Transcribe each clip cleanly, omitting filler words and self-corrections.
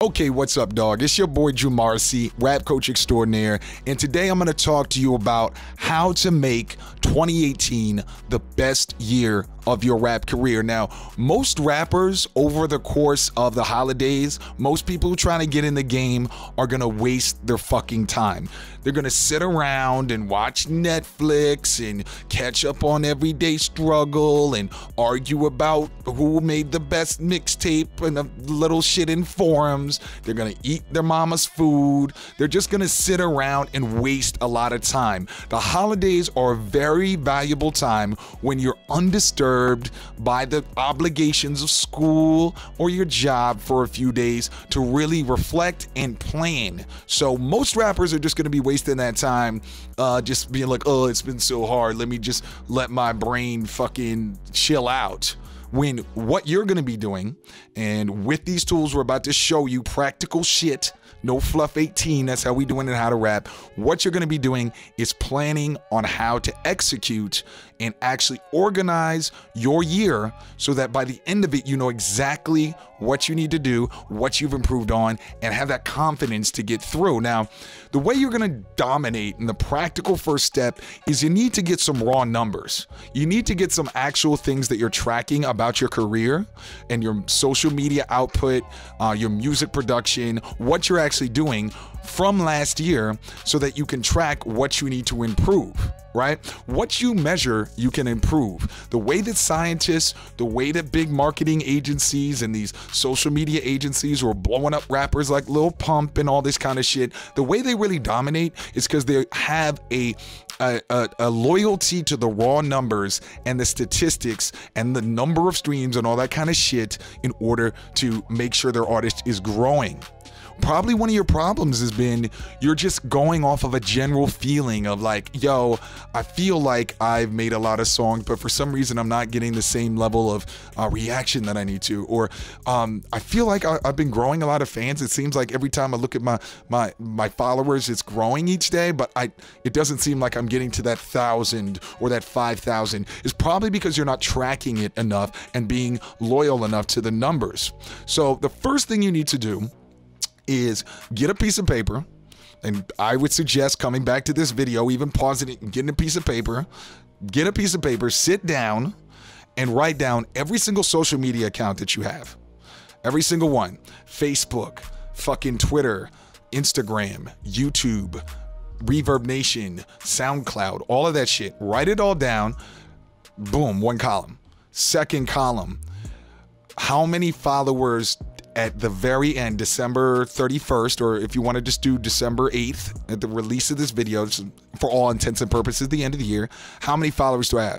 Okay, what's up, dog? It's your boy Drew Marcy, rap coach extraordinaire, and today I'm going to talk to you about how to make 2018 the best year of your rap career. Now, most rappers over the course of the holidays, most people trying to get in the game are going to waste their fucking time. They're going to sit around and watch Netflix and catch up on everyday struggle and argue about who made the best mixtape and a little shit in forums. They're going to eat their mama's food. They're just going to sit around and waste a lot of time. The holidays are a very valuable time when you're undisturbed by the obligations of school or your job for a few days to really reflect and plan. So most rappers are just going to be wasting that time just being like, oh, it's been so hard. Let me just let my brain fucking chill out. When what you're going to be doing, and with these tools we're about to show you, practical shit, no fluff 18, that's how we doing it, how to rap. What you're going to be doing is planning on how to execute and actually organize your year so that by the end of it, you know exactly what you need to do, what you've improved on, and have that confidence to get through. Now, the way you're going to dominate, and the practical first step, is you need to get some raw numbers. You need to get some actual things that you're tracking about your career and your social media output, your music production, what you're actually doing from last year so that you can track what you need to improve, right? What you measure, you can improve. The way that scientists, the way that big marketing agencies and these social media agencies who are blowing up rappers like Lil Pump and all this kind of shit, the way they really dominate is because they have a loyalty to the raw numbers and the statistics and the number of streams and all that kind of shit in order to make sure their artist is growing. Probably one of your problems has been you're just going off of a general feeling of like, yo, I feel like I've made a lot of songs, but for some reason I'm not getting the same level of reaction that I need to. Or I feel like I've been growing a lot of fans. It seems like every time I look at my followers, it's growing each day, but it doesn't seem like I'm getting to that 1,000 or that 5,000. It's probably because you're not tracking it enough and being loyal enough to the numbers. So the first thing you need to do is get a piece of paper, and I would suggest coming back to this video, even pausing it and getting a piece of paper. Get a piece of paper, sit down, and write down every single social media account that you have. Every single one. Facebook, fucking Twitter, Instagram, YouTube, Reverb Nation, SoundCloud, all of that shit. Write it all down. Boom, one column. Second column, how many followers at the very end, December 31st, or if you want to just do December 8th, at the release of this video, for all intents and purposes, the end of the year, how many followers do I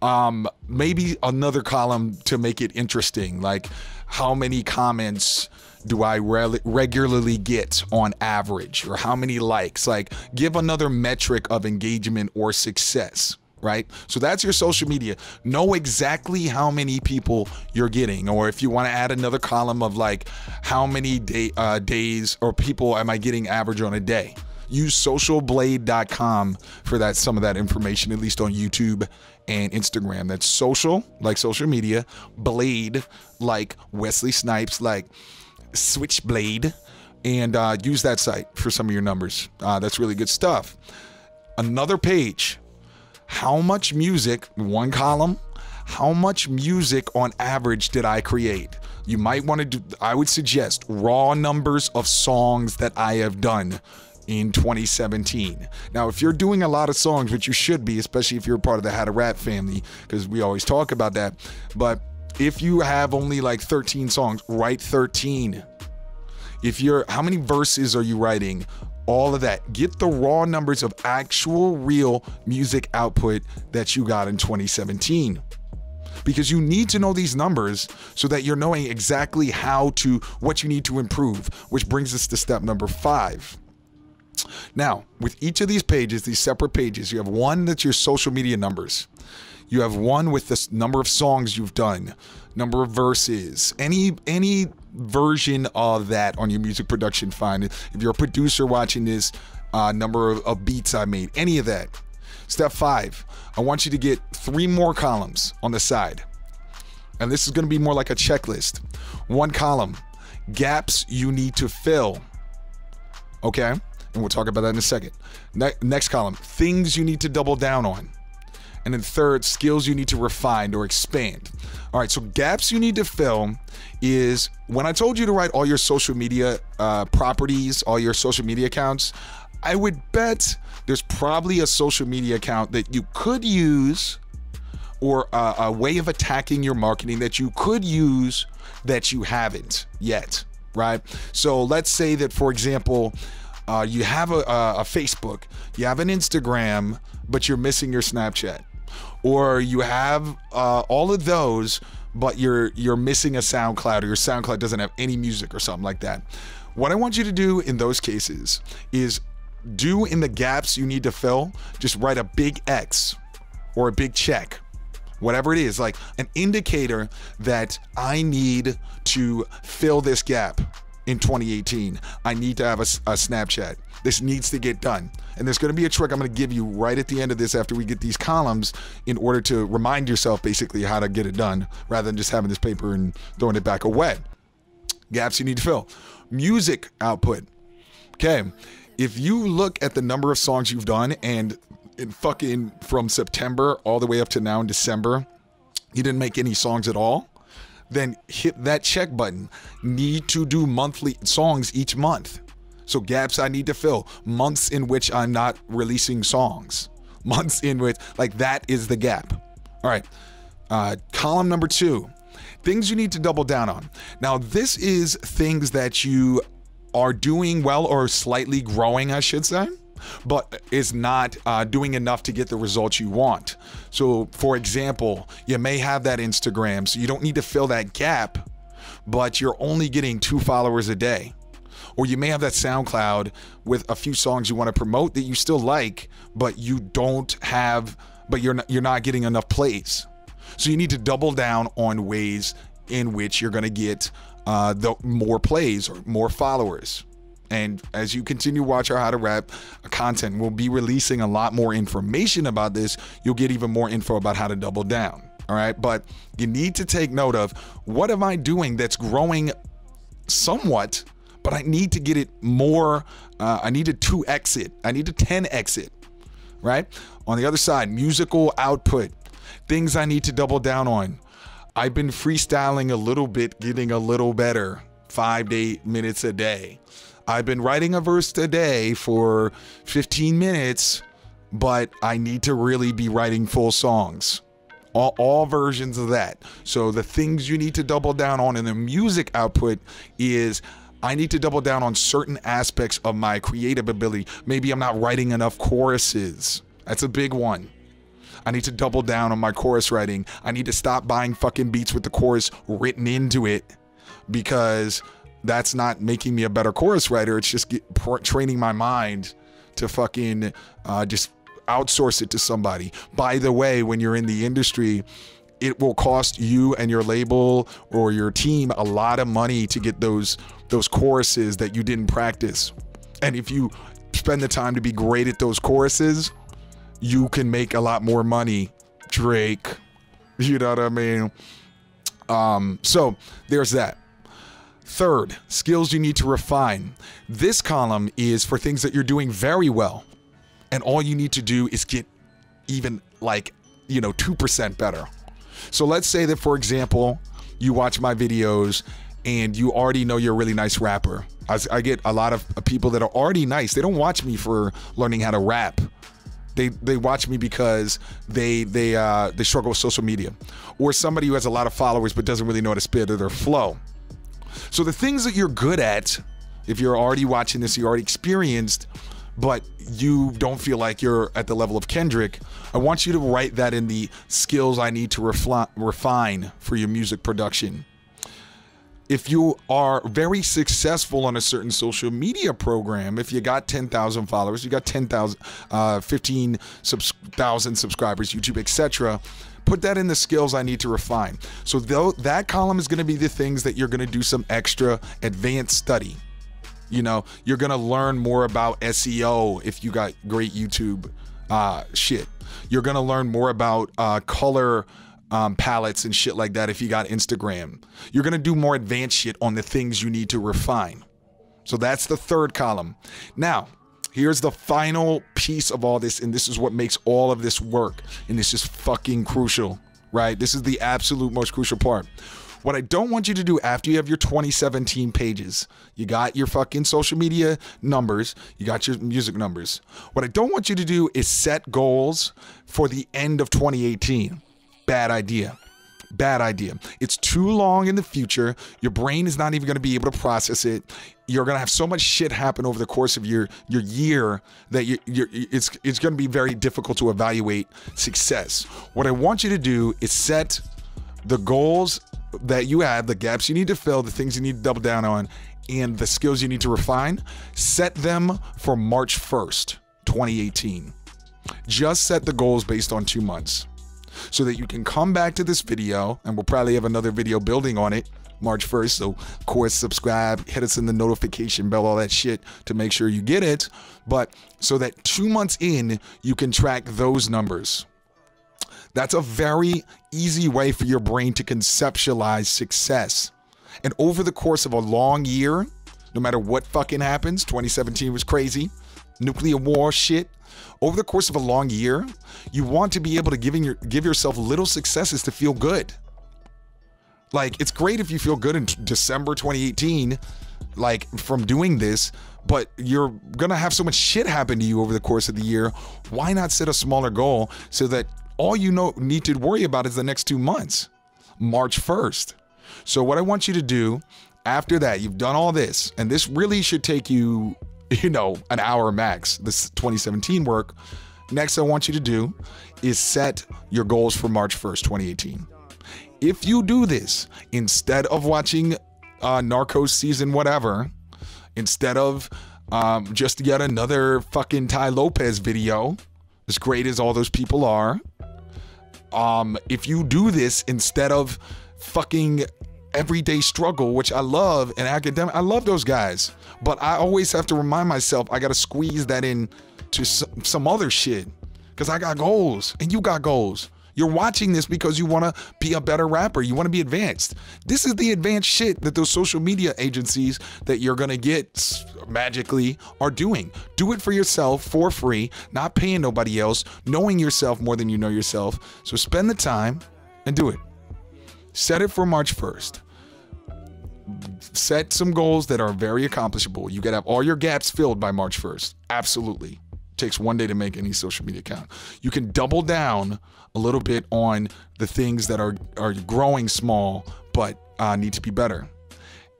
have? Maybe another column to make it interesting, like how many comments do I regularly get on average, or how many likes? Like, give another metric of engagement or success. Right? So that's your social media. Know exactly how many people you're getting. Or if you want to add another column of like, how many days or people am I getting average on a day? Use socialblade.com for that, some of that information, at least on YouTube and Instagram. That's social, like social media, blade, like Wesley Snipes, like Switchblade, and use that site for some of your numbers. That's really good stuff. Another page. How much music, one column, how much music on average did I create? You might want to do, I would suggest raw numbers of songs that I have done in 2017. Now, if you're doing a lot of songs, which you should be, especially if you're part of the How to Rap family, because we always talk about that, but if you have only like 13 songs, write 13. How many verses are you writing? All of that. Get the raw numbers of actual real music output that you got in 2017. Because you need to know these numbers so that you're knowing exactly what you need to improve, which brings us to step number 5. Now, with each of these pages, these separate pages, you have one that's your social media numbers. You have one with the number of songs you've done, number of verses, any version of that on your music production file. If you're a producer watching this, number of beats I made, any of that. Step 5, I want you to get 3 more columns on the side. And this is going to be more like a checklist. One column, gaps you need to fill. Okay? And we'll talk about that in a second. Next column, things you need to double down on. And then third, skills you need to refine or expand. All right, so gaps you need to fill is when I told you to write all your social media properties, all your social media accounts, I would bet there's probably a social media account that you could use, or a way of attacking your marketing that you could use that you haven't yet, right? So let's say that, for example, you have a Facebook, you have an Instagram, but you're missing your Snapchat. Or you have all of those, but you're missing a SoundCloud, or your SoundCloud doesn't have any music or something like that. What I want you to do in those cases is do in the gaps you need to fill, just write a big X or a big check, whatever it is, like an indicator that I need to fill this gap in 2018. I need to have a Snapchat. This needs to get done. And there's going to be a trick I'm going to give you right at the end of this after we get these columns, in order to remind yourself basically how to get it done, rather than just having this paper and throwing it back away. Gaps you need to fill. Music output. Okay. If you look at the number of songs you've done, and in fucking from September all the way up to now in December, you didn't make any songs at all, then hit that check button. Need to do monthly songs each month. So gaps I need to fill. Months in which I'm not releasing songs. Months in which, like, that is the gap. All right. Column number 2. Things you need to double down on. Now, this is things that you are doing well, or slightly growing, I should say, but is not doing enough to get the results you want. So, for example, you may have that Instagram, so you don't need to fill that gap, but you're only getting 2 followers a day. Or you may have that SoundCloud with a few songs you want to promote that you still like, but you don't have, but you're not getting enough plays. So you need to double down on ways in which you're going to get the more plays or more followers. And as you continue to watch our How to Rap content, we'll be releasing a lot more information about this. You'll get even more info about how to double down. All right. But you need to take note of, what am I doing that's growing somewhat, but I need to get it more. I need to 2x it. I need to 10x it. Right. On the other side, musical output, things I need to double down on. I've been freestyling a little bit, getting a little better, 5 to 8 minutes a day. I've been writing a verse a day for 15 minutes, but I need to really be writing full songs. All versions of that. So the things you need to double down on in the music output is, I need to double down on certain aspects of my creative ability. Maybe I'm not writing enough choruses. That's a big one. I need to double down on my chorus writing. I need to stop buying fucking beats with the chorus written into it, because that's not making me a better chorus writer. It's just training my mind to fucking just outsource it to somebody. By the way, when you're in the industry, it will cost you and your label or your team a lot of money to get those choruses that you didn't practice. And if you spend the time to be great at those choruses, you can make a lot more money. Drake, you know what I mean? So there's that. Third, skills you need to refine. This column is for things that you're doing very well, and all you need to do is get even 2% better. So let's say that, for example, you watch my videos and you already know you're a really nice rapper. I get a lot of people that are already nice. They don't watch me for learning how to rap. They watch me because they struggle with social media, or somebody who has a lot of followers but doesn't really know how to spit or their flow. So the things that you're good at, if you're already watching this, you're already experienced, but you don't feel like you're at the level of Kendrick, I want you to write that in the skills I need to refine for your music production. If you are very successful on a certain social media program, if you got 10,000 followers, you got 15,000 subscribers, YouTube, etc., put that in the skills I need to refine. So that column is going to be the things that you're going to do some extra advanced study. You know, you're going to learn more about SEO if you got great YouTube shit. You're going to learn more about color palettes and shit like that if you got Instagram. You're going to do more advanced shit on the things you need to refine. So that's the third column. Now, here's the final piece of all this, and this is what makes all of this work, and this is fucking crucial, right? This is the absolute most crucial part. What I don't want you to do after you have your 2017 pages, you got your fucking social media numbers, you got your music numbers. What I don't want you to do is set goals for the end of 2018. Bad idea. Bad idea. It's too long in the future. Your brain is not even going to be able to process it. You're going to have so much shit happen over the course of your year that it's going to be very difficult to evaluate success. What I want you to do is set the goals that you have, the gaps you need to fill, the things you need to double down on, and the skills you need to refine. Set them for March 1st, 2018. Just set the goals based on 2 months so that you can come back to this video, and we'll probably have another video building on it March 1st. So of course, subscribe, hit us in the notification bell, all that shit to make sure you get it. But so that 2 months in, you can track those numbers. That's a very easy way for your brain to conceptualize success. And over the course of a long year, no matter what fucking happens, 2017 was crazy, nuclear war shit. Over the course of a long year, you want to be able to give yourself little successes to feel good. Like, it's great if you feel good in December 2018, like from doing this, but you're gonna have so much shit happen to you over the course of the year. Why not set a smaller goal so that all you need to worry about is the next 2 months, March 1st. So what I want you to do after that, you've done all this, and this really should take you, an hour max, this 2017 work. Next, I want you to do is set your goals for March 1st, 2018. If you do this, instead of watching Narcos season whatever, instead of just yet another fucking Ty Lopez video, as great as all those people are, if you do this instead of fucking Everyday Struggle, which I love, and Academic, I love those guys, but I always have to remind myself I gotta squeeze that in to some other shit, because I got goals and you got goals. You're watching this because you want to be a better rapper. You want to be advanced. This is the advanced shit that those social media agencies that you're going to get magically are doing. Do it for yourself for free, not paying nobody else, knowing yourself more than you know yourself. So spend the time and do it. Set it for March 1st. Set some goals that are very accomplishable. You got to have all your gaps filled by March 1st. Absolutely. Takes 1 day to make any social media account. You can double down a little bit on the things that are growing small but need to be better.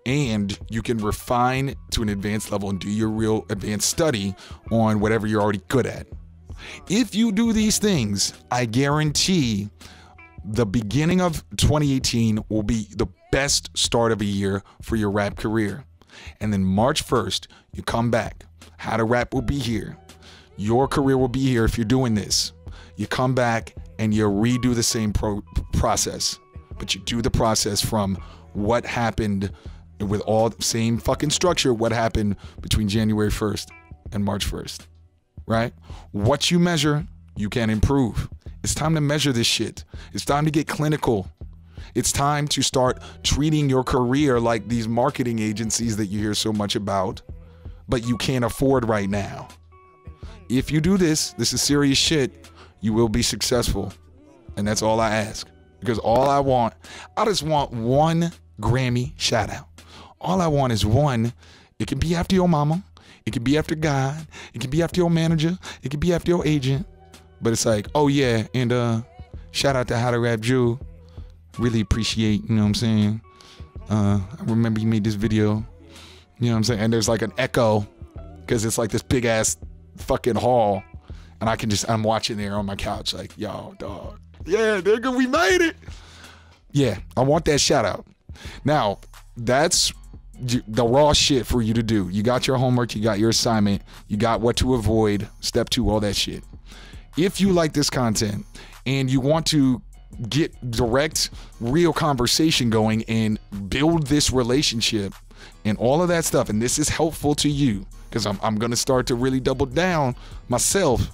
And you can refine to an advanced level and do your real advanced study on whatever you're already good at. If you do these things, I guarantee the beginning of 2018 will be the best start of a year for your rap career. And then March 1st, you come back. How to Rap will be here. Your career will be here if you're doing this. You come back and you redo the same process, but you do the process from what happened with all the same fucking structure, what happened between January 1st and March 1st, right? What you measure, you can improve. It's time to measure this shit. It's time to get clinical. It's time to start treating your career like these marketing agencies that you hear so much about, but you can't afford right now. If you do this is serious shit, you will be successful. And that's all I ask. Because I just want one Grammy shout out. All I want is one. It can be after your mama. It can be after God. It can be after your manager. It can be after your agent. But it's like, oh yeah, and shout out to How to Rap Jew. Really appreciate, you know what I'm saying? I remember you made this video. You know what I'm saying? And there's like an echo because it's like this big ass fucking hall, and I'm watching there on my couch like, yo, dog, yeah, nigga, we made it. Yeah, I want that shout out. Now, that's the raw shit for you to do. You got your homework, you got your assignment, you got what to avoid, step 2, all that shit. If you like this content and you want to get direct, real conversation going and build this relationship and all of that stuff, and this is helpful to you, because I'm going to start to really double down myself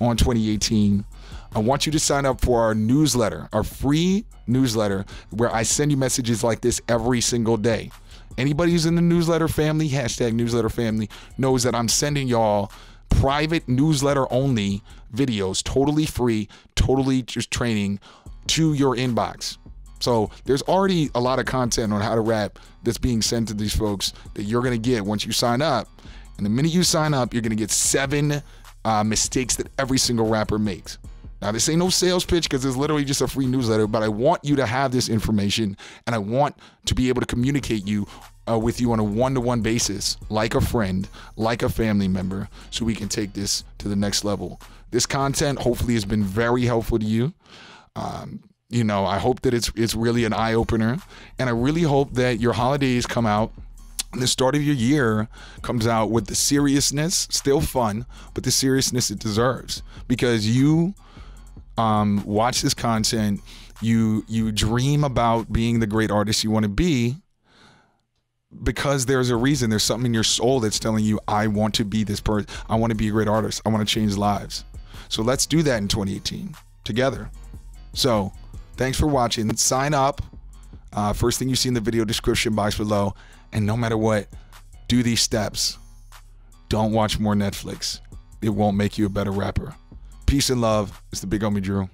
on 2018, I want you to sign up for our newsletter, our free newsletter, where I send you messages like this every single day. Anybody who's in the newsletter family, hashtag newsletter family, knows that I'm sending y'all private newsletter only videos, totally free, totally just training to your inbox. So there's already a lot of content on how to rap that's being sent to these folks that you're going to get once you sign up. And the minute you sign up, you're going to get 7 mistakes that every single rapper makes. Now, this ain't no sales pitch because it's literally just a free newsletter, but I want you to have this information, and I want to be able to communicate with you on a one-to-one basis, like a friend, like a family member, so we can take this to the next level. This content hopefully has been very helpful to you. You know, I hope that it's really an eye-opener, and I really hope that your holidays come out, the start of your year comes out with the seriousness, still fun, but the seriousness it deserves, because you watch this content, you dream about being the great artist you want to be, because there's a reason. There's something in your soul that's telling you, I want to be this person. I want to be a great artist. I want to change lives. So let's do that in 2018 together. So thanks for watching. Sign up. First thing you see in the video description box below. And no matter what, do these steps. Don't watch more Netflix. It won't make you a better rapper. Peace and love. It's the big homie Drew.